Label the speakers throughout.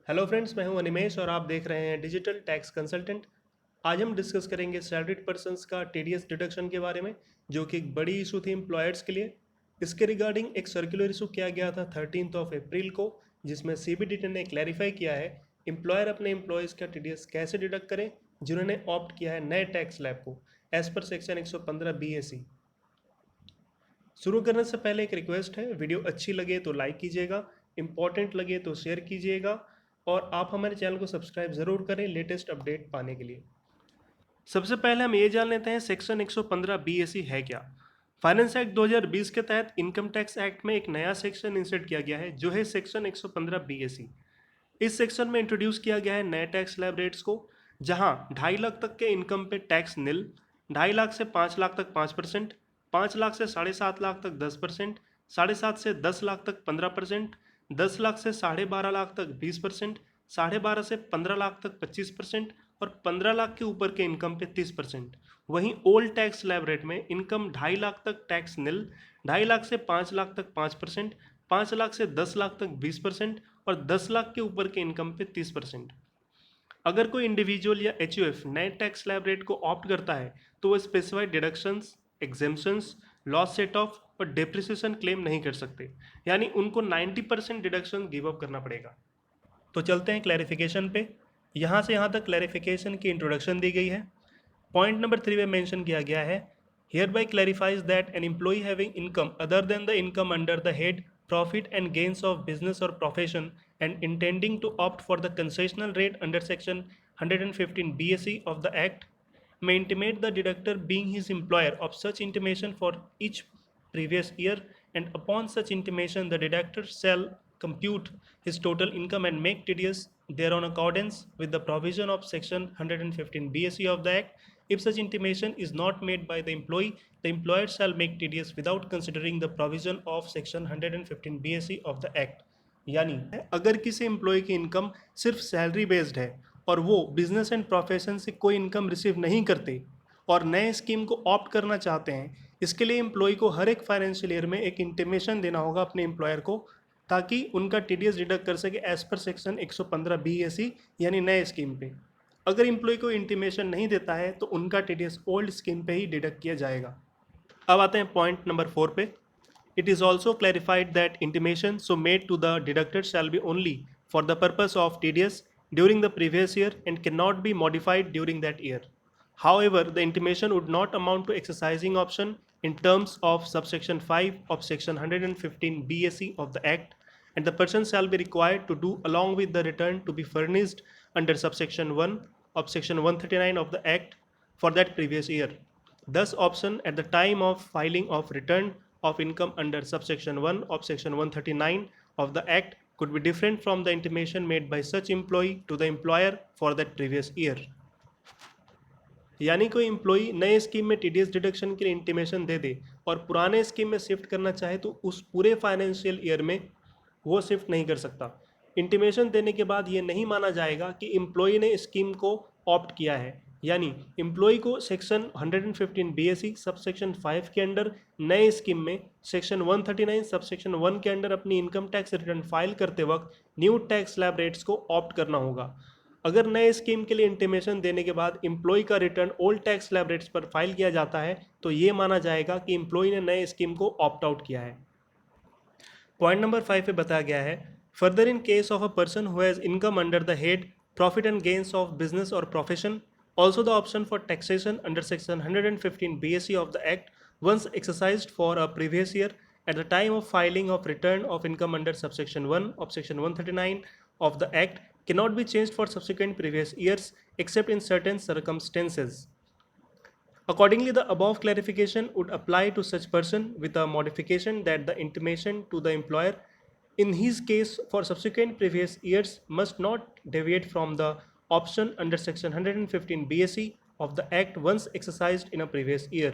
Speaker 1: Hello friends, मैं हूं अनिमेश और आप देख रहे हैं डिजिटल टैक्स कंसल्टेंट। आज हम डिस्कस करेंगे सैलरीड पर्सन्स का टीडीएस डिडक्शन के बारे में, जो कि एक बड़ी इशू थी एम्प्लॉयर्स के लिए। इसके रिगार्डिंग एक सर्कुलर इशू किया गया था 13 अप्रैल को, जिसमें सीबीडीटी ने क्लैरिफाई किया है एम्प्लॉयर अपने एम्प्लॉयज़ का टीडीएस कैसे डिडक्ट करें जिन्होंने ऑप्ट किया है नए टैक्स स्लैब को एज पर सेक्शन 115 BAC। शुरू करने से पहले एक रिक्वेस्ट है, वीडियो अच्छी लगे तो लाइक कीजिएगा, इंपॉर्टेंट लगे तो शेयर कीजिएगा और आप हमारे चैनल को सब्सक्राइब ज़रूर करें लेटेस्ट अपडेट पाने के लिए। सबसे पहले हम ये जान लेते हैं सेक्शन 115 BAC है क्या। फाइनेंस एक्ट 2020 के तहत इनकम टैक्स एक्ट में एक नया सेक्शन इंसर्ट किया गया है जो है सेक्शन 115 BAC। इस सेक्शन में इंट्रोड्यूस किया गया है नए टैक्स स्लैब रेट्स को, जहां 2.5 लाख तक के इनकम पे टैक्स निल, 2.5 लाख से 5 लाख तक 5%, 5 लाख से 7.5 लाख तक 10%, 7.5 से 10 लाख तक 15%, 10 लाख से 12.5 लाख तक 20%, 12.5 से 15 लाख तक 25% और 15 लाख के ऊपर के इनकम पे 30%। वहीं ओल्ड टैक्स स्लैब रेट में इनकम 2.5 लाख तक टैक्स निल, 2.5 लाख से 5 लाख तक 5%, 5 लाख से 10 लाख तक 20% और 10 लाख के ऊपर के इनकम पे 30%। अगर कोई इंडिविजुअल या एचयूएफ नए टैक्स स्लैब रेट को ऑप्ट करता है तो वो specified deductions, exemptions, loss set of और डेप्रिसिएशन क्लेम नहीं कर सकते, यानी उनको 90% डिडक्शन गिव अप करना पड़ेगा। तो चलते हैं क्लैरिफिकेशन पे। यहाँ से यहाँ तक क्लैरिफिकेशन की इंट्रोडक्शन दी गई है। पॉइंट नंबर 3 में मेंशन किया गया है, hereby clarifies that an employee having income other than the income under the head profit and gains of business or profession and intending to opt for the concessional rate under section 115 BAC of the act may intimate the deductor being his employer of such intimation for each previous year, and upon such intimation the deductor shall compute his total income and make TDS thereon accordance with the provision of section 115 BAC of the act. If such intimation is not made by the employer shall make TDS without considering the provision of section 115 BAC of the act। यानी अगर किसी employ की income सिर्फ salary based है और वो business and profession से कोई इनकम रिसीव नहीं करते और नए स्कीम को ऑप्ट करना चाहते हैं, इसके लिए एम्प्लॉय को हर एक फाइनेंशियल ईयर में एक इंटीमेशन देना होगा अपने एम्प्लॉयर को, ताकि उनका टीडीएस डिडक्ट कर सके एज पर सेक्शन 115 BAC, यानी नए स्कीम पे। अगर एम्प्लॉय को इंटीमेशन नहीं देता है तो उनका टीडीएस ओल्ड स्कीम पे ही डिडक्ट किया जाएगा। अब आते हैं पॉइंट नंबर 4 पे। It is also clarified that intimation so made to the deductor shall be only for the purpose of TDS during the previous year and cannot be modified during that year. However, the intimation would not amount to exercising option in terms of subsection 5 of section 115 BAC of the Act, and the person shall be required to do along with the return to be furnished under subsection 1 of section 139 of the Act for that previous year. Thus, option at the time of filing of return of income under subsection 1 of section 139 of the Act could be different from the intimation made by such employee to the employer for that previous year। यानी कोई employee नए scheme में TDS deduction के लिए intimation दे दे और पुराने scheme में shift करना चाहे तो उस पूरे फाइनेंशियल ईयर में वो शिफ्ट नहीं कर सकता। इंटीमेशन देने के बाद ये नहीं माना जाएगा कि एम्प्लॉई ने स्कीम को ऑप्ट किया है, यानी एम्प्लॉई को सेक्शन 115 BAC सब सेक्शन 5 के अंडर नए स्कीम में सेक्शन 139 सब सेक्शन 1 के अंडर अपनी इनकम टैक्स रिटर्न फाइल करते वक्त न्यू टैक्स स्लैब रेट्स को ऑप्ट करना होगा। अगर नए स्कीम के लिए इंटीमेशन देने के बाद एम्प्लॉय का return old tax slab rates पर फाइल किया जाता है तो ये माना जाएगा कि एम्प्लॉय ने नए स्कीम को ऑप्ट आउट किया है। पॉइंट नंबर 5 पे बताया गया है, further in case of a person who has income under the head profit and gains of business और profession, also the option for taxation under section 115 BAC of the Act once exercised for a previous year at the time of filing of return of income under subsection 1 of section 139 of the Act cannot be changed for subsequent previous years except in certain circumstances. Accordingly, the above clarification would apply to such person with a modification that the intimation to the employer in his case for subsequent previous years must not deviate from the option under section 115 BAC of the Act once exercised in a previous year।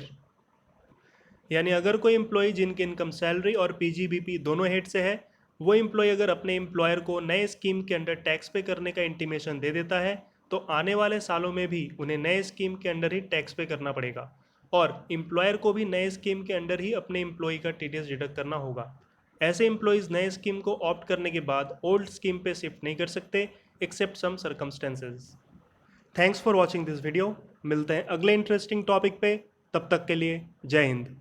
Speaker 1: यानी अगर कोई employ जिनकी income salary और PGBP दोनों head से है, वो employ अगर अपने एम्प्लॉयर को नए स्कीम के अंडर टैक्स पे करने का इंटीमेशन दे देता है तो आने वाले सालों में भी उन्हें नए स्कीम के अंडर ही टैक्स पे करना पड़ेगा और एम्प्लॉयर को भी नए स्कीम के अंडर ही अपने एम्प्लॉय का टीडीएस डिडक्ट करना होगा। ऐसे एम्प्लॉयज़ नए स्कीम को ऑप्ट करने के बाद ओल्ड स्कीम पे शिफ्ट नहीं कर सकते except some circumstances. Thanks for watching this video. मिलते हैं अगले इंटरेस्टिंग टॉपिक पे, तब तक के लिए जय हिंद।